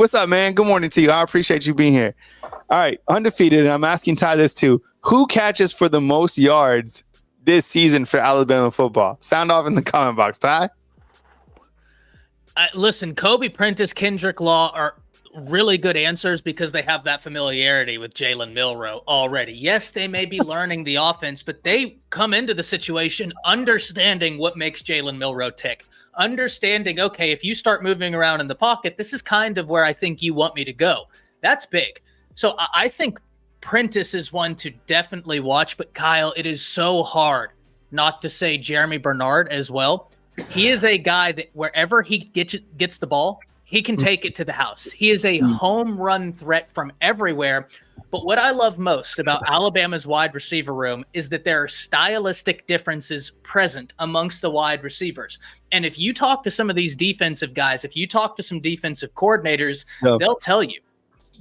What's up, man? Good morning to you. I appreciate you being here. All right, undefeated. And I'm asking Ty this too. Who catches for the most yards this season for Alabama football? Sound off in the comment box, Ty. Listen, Kobe Prentice, Kendrick Law are really good answers because they have that familiarity with Jalen Milroe already. Yes, they may be learning the offense, but they come into the situation understanding what makes Jalen Milroe tick. Understanding, okay, if you start moving around in the pocket, this is kind of where I think you want me to go. That's big. So I think Prentice is one to definitely watch, but Kyle, it is so hard not to say Jeremy Bernard as well. He is a guy that wherever he gets the ball, he can take it to the house. He is a home run threat from everywhere. But what I love most about Alabama's wide receiver room is that there are stylistic differences present amongst the wide receivers. And if you talk to some of these defensive guys, if you talk to some defensive coordinators, they'll tell you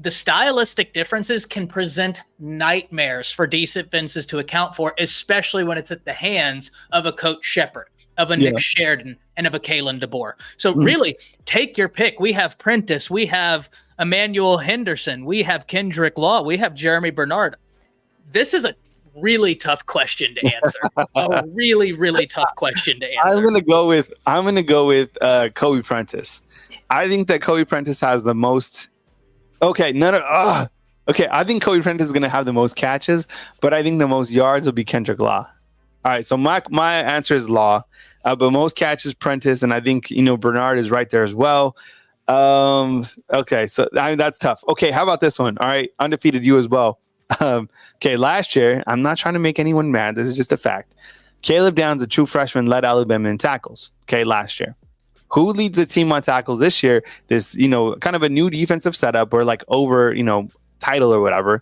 the stylistic differences can present nightmares for defenses to account for, especially when it's at the hands of a Coach Shepard, of a Nick Sheridan, and of a Kalen DeBoer. So really, take your pick. We have Prentice. We have Emmanuel Henderson. We have Kendrick Law. We have Jeremy Bernard. This is a really tough question to answer. A really, really tough question to answer. I'm gonna go with Kobe Prentice. I think that Kobe Prentice has the most. Okay, I think Kobe Prentice is gonna have the most catches, but I think the most yards will be Kendrick Law. All right, so my answer is Law, but most catches Prentice, and I think Bernard is right there as well. Okay, so that's tough. Okay, how about this one? All right, undefeated, you as well. Okay, last year, I'm not trying to make anyone mad. This is just a fact. Caleb Downs, a true freshman, led Alabama in tackles. Okay, last year. Who leads the team on tackles this year? This kind of a new defensive setup or like over title or whatever.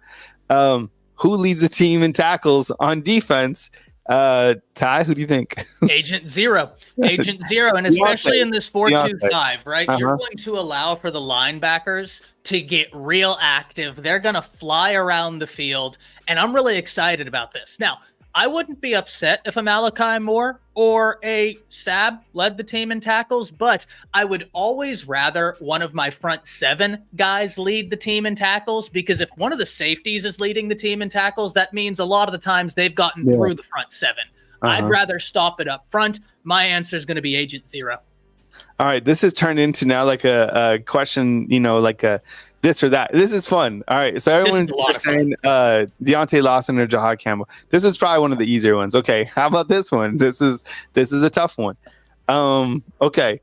Who leads the team in tackles on defense? Ty, who do you think? Agent Zero, and especially in this 4-2-5, right? You're going to allow for the linebackers to get real active. They're going to fly around the field, and I'm really excited about this. Now, I wouldn't be upset if a Malachi Moore or a Sabb led the team in tackles, but I would always rather one of my front seven guys lead the team in tackles, because if one of the safeties is leading the team in tackles, that means a lot of the times they've gotten through the front seven. I'd rather stop it up front. My answer is going to be Agent Zero. All right, this has turned into now like a question, like a this or that. This is fun. All right, so everyone's saying Deontay Lawson or Jahad Campbell. This is probably one of the easier ones. Okay, how about this one? This is a tough one. Okay,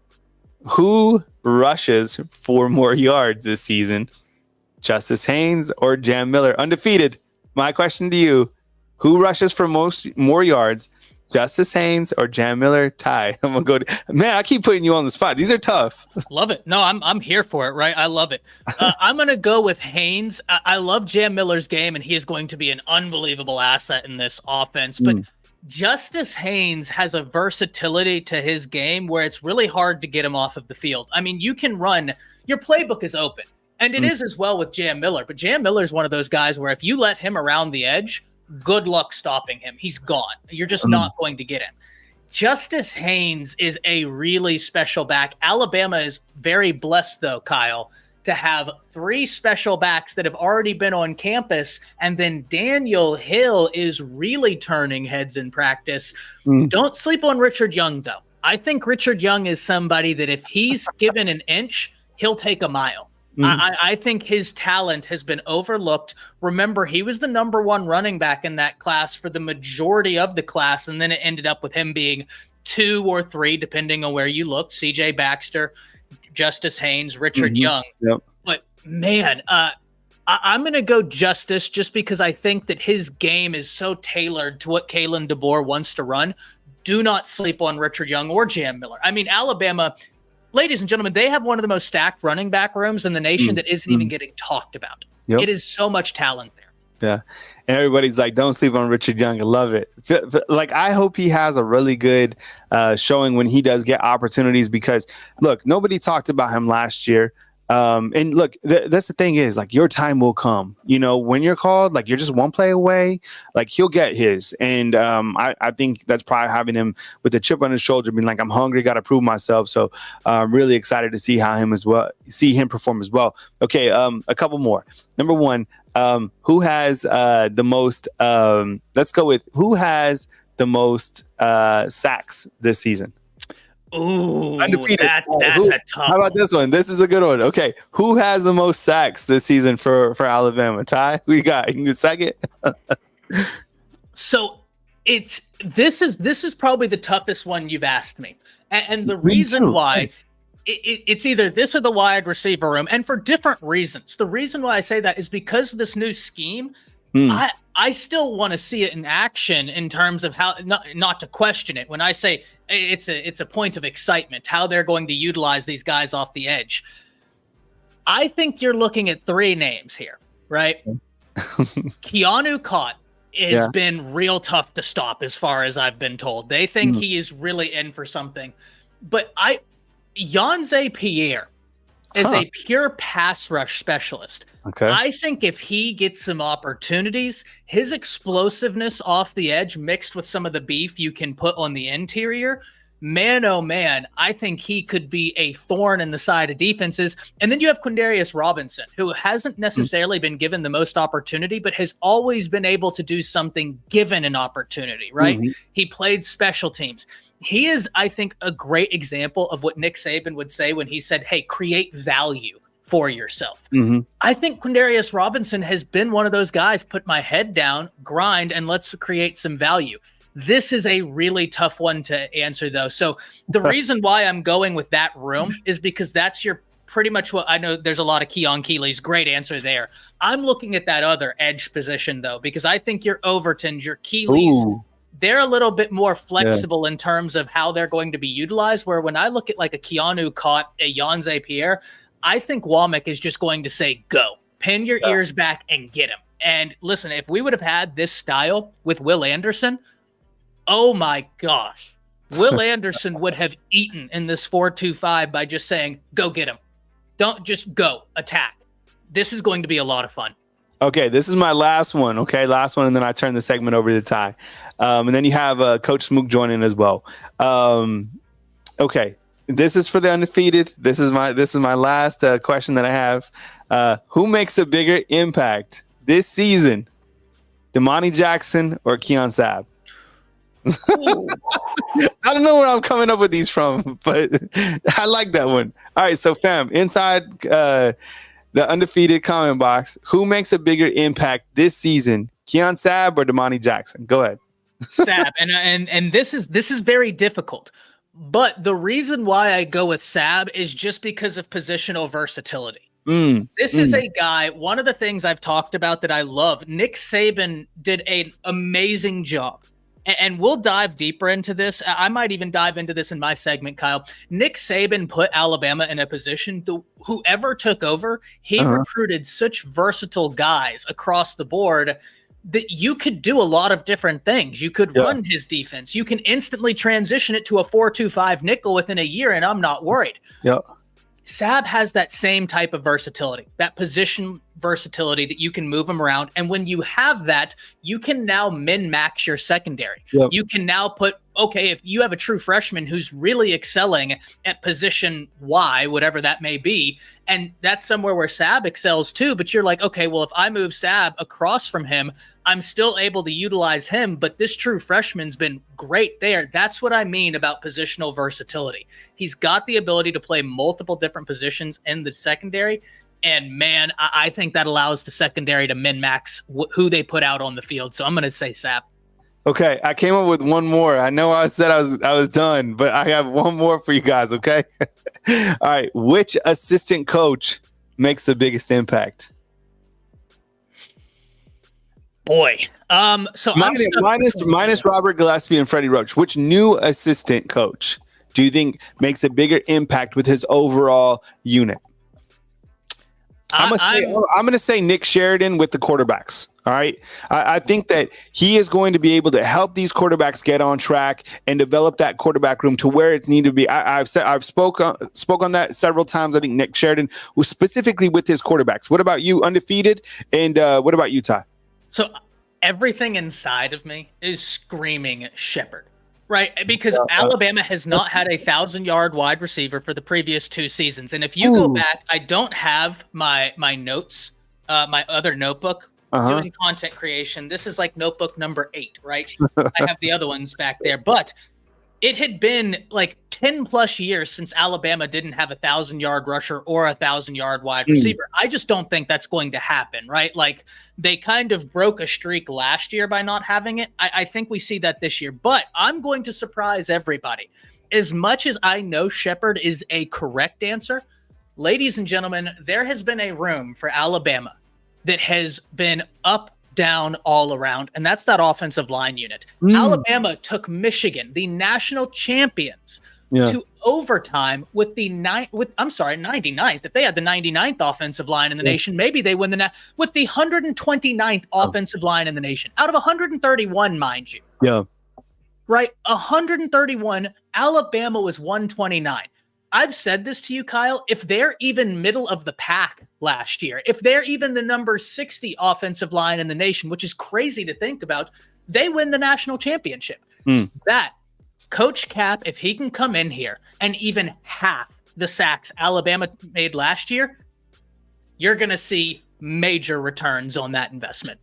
who rushes for more yards this season? Justice Haynes or Jam Miller? Undefeated. My question to you: who rushes for more yards? Justice Haynes or Jam Miller? Ty. I'm gonna go. Man, I keep putting you on the spot. These are tough. Love it. No, I'm here for it. Right, I love it. I'm gonna go with Haynes. I love Jam Miller's game, and he is going to be an unbelievable asset in this offense. But Justice Haynes has a versatility to his game where it's really hard to get him off of the field. I mean, you can run. Your playbook is open, and it is as well with Jam Miller. But Jam Miller is one of those guys where if you let him around the edge, good luck stopping him. He's gone. You're just not going to get him. Justice Haynes is a really special back. Alabama is very blessed, though, Kyle, to have 3 special backs that have already been on campus. And then Daniel Hill is really turning heads in practice. Don't sleep on Richard Young, though. I think Richard Young is somebody that if he's given an inch, he'll take a mile. I think his talent has been overlooked. Remember, he was the number 1 running back in that class for the majority of the class, and then it ended up with him being 2 or 3, depending on where you look. C.J. Baxter, Justice Haynes, Richard Young. But, man, I'm going to go Justice just because I think that his game is so tailored to what Kalen DeBoer wants to run. Do not sleep on Richard Young or Jam Miller. I mean, Alabama, ladies and gentlemen, they have one of the most stacked running back rooms in the nation that isn't even getting talked about. It is so much talent there. Yeah. And everybody's like, don't sleep on Richard Young. I love it. Like, I hope he has a really good showing when he does get opportunities, because, look, nobody talked about him last year. And look, that's the thing is, like, your time will come. You know, when you're called, like, you're just one play away. Like, he'll get his. And I think that's probably having him with a chip on his shoulder, being like, I'm hungry, got to prove myself. So I'm really excited to see see him perform as well. Okay, a couple more. Number one, who has the most? Let's go with who has the most sacks this season. Ooh, Undefeated. that's a tough How about one. this one? This is a good one. Okay, who has the most sacks this season for Alabama? Ty, who you got? You can second. So this is probably the toughest one you've asked me, and the reason why it's either this or the wide receiver room, and for different reasons. The reason why I say that is because of this new scheme. I still want to see it in action in terms of how not to question it. When I say it's a point of excitement, how they're going to utilize these guys off the edge. I think you're looking at three names here, right? Keanu Sabb has been real tough to stop, as far as I've been told. They think he is really in for something, but Yonze Pierre is a pure pass rush specialist. Okay. I think if he gets some opportunities, his explosiveness off the edge mixed with some of the beef you can put on the interior, man, oh man, I think he could be a thorn in the side of defenses. And then you have Quindarius Robinson, who hasn't necessarily been given the most opportunity, but has always been able to do something given an opportunity, right? He played special teams. He is, I think, a great example of what Nick Saban would say when he said, hey, create value for yourself. I think Quindarius Robinson has been one of those guys, put my head down, grind, and let's create some value. This is a really tough one to answer, though. So the reason why I'm going with that room is because that's your pretty much what I know. There's a lot of Keon Keeley's great answer there. I'm looking at that other edge position, though, because I think your Overtons, your Keeleys, they're a little bit more flexible in terms of how they're going to be utilized, where when I look at like a Keanu Sabb, a Yonze Pierre, I think Womack is just going to say, go, pin your ears back and get him. And listen, if we would have had this style with Will Anderson, oh my gosh, Will Anderson would have eaten in this 4-2-5 by just saying, go get him. Don't just go attack. This is going to be a lot of fun. Okay, this is my last one. Okay, last one, and then I turn the segment over to Ty, and then you have Coach Smook joining as well. Okay, this is for the undefeated. This is my last question that I have. Who makes a bigger impact this season, Domani Jackson or Keon Sabb? I don't know where I'm coming up with these from, but I like that one. All right, so fam, inside the undefeated comment box, who makes a bigger impact this season, Keon Sabb or Domani Jackson? Go ahead. Sabb, and this is very difficult. But the reason why I go with Sabb is just because of positional versatility. This is a guy, one of the things I've talked about that I love, Nick Saban did an amazing job. And we'll dive deeper into this. I might even dive into this in my segment, Kyle. Nick Saban put Alabama in a position, whoever took over, he recruited such versatile guys across the board that you could do a lot of different things. You could run his defense. You can instantly transition it to a 4-2-5 nickel within a year, and I'm not worried. Sabb has that same type of versatility, that position versatility that you can move him around. And when you have that, you can now min-max your secondary. You can now put, okay, if you have a true freshman who's really excelling at position Y, whatever that may be, and that's somewhere where Sabb excels too, but you're like, okay, well, if I move Sabb across from him, I'm still able to utilize him, but this true freshman's been great there. That's what I mean about positional versatility. He's got the ability to play multiple different positions in the secondary. And man, I think that allows the secondary to min-max who they put out on the field. So I'm going to say Sabb. Okay, I came up with one more. I know I said I was done, but I have one more for you guys, okay? All right, which assistant coach makes the biggest impact? Boy. So minus Robert Gillespie and Freddie Roach. Which new assistant coach do you think makes a bigger impact with his overall unit? I'm gonna say Nick Sheridan with the quarterbacks. All right, I think that he is going to be able to help these quarterbacks get on track and develop that quarterback room to where it's needed to be. I've spoke on that several times. I think Nick Sheridan was specifically with his quarterbacks. What about you, undefeated, and what about you, Ty? So everything inside of me is screaming Shepherd. Right, because Alabama has not had a 1,000-yard wide receiver for the previous 2 seasons, and if you go back, I don't have my notes, my other notebook doing content creation. This is like notebook number 8, right? I have the other ones back there, but it had been like 10 plus years since Alabama didn't have a 1,000-yard rusher or a 1,000-yard wide receiver. I just don't think that's going to happen, right? Like they kind of broke a streak last year by not having it. I think we see that this year, but I'm going to surprise everybody. As much as I know Shepherd is a correct answer, ladies and gentlemen, there has been a room for Alabama that has been up, down, all around, and that's that offensive line unit. Alabama took Michigan, the national champions, to overtime with the 99th. If they had the 99th offensive line in the nation, maybe they win with the 129th offensive line in the nation out of 131, mind you. Yeah. Right, 131. Alabama was 129. I've said this to you, Kyle. If they're even middle of the pack last year, if they're even the number 60 offensive line in the nation, which is crazy to think about, they win the national championship. That Coach Cap, if he can come in here and even half the sacks Alabama made last year, you're going to see major returns on that investment.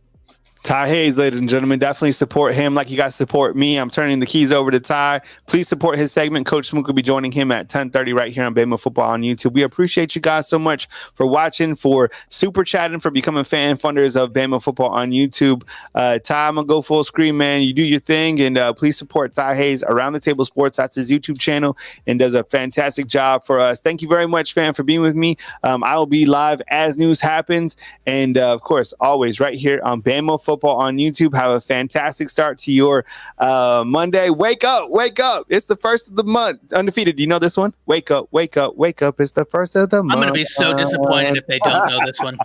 Ty Hayes, ladies and gentlemen, definitely support him like you guys support me. I'm turning the keys over to Ty. Please support his segment. Coach Smook will be joining him at 10:30 right here on Bama Football on YouTube. We appreciate you guys so much for watching, for super chatting, for becoming fan funders of Bama Football on YouTube. Ty, I'm going to go full screen, man. You do your thing, and please support Ty Hayes, Around the Table Sports. That's his YouTube channel, and does a fantastic job for us. Thank you very much, fam, for being with me. I will be live as news happens, and of course, always right here on Bama Football on YouTube. Have a fantastic start to your Monday. Wake up, wake up. It's the first of the month. Undefeated. Do you know this one? Wake up, wake up, wake up. It's the first of the month. I'm going to be so disappointed if they don't know this one.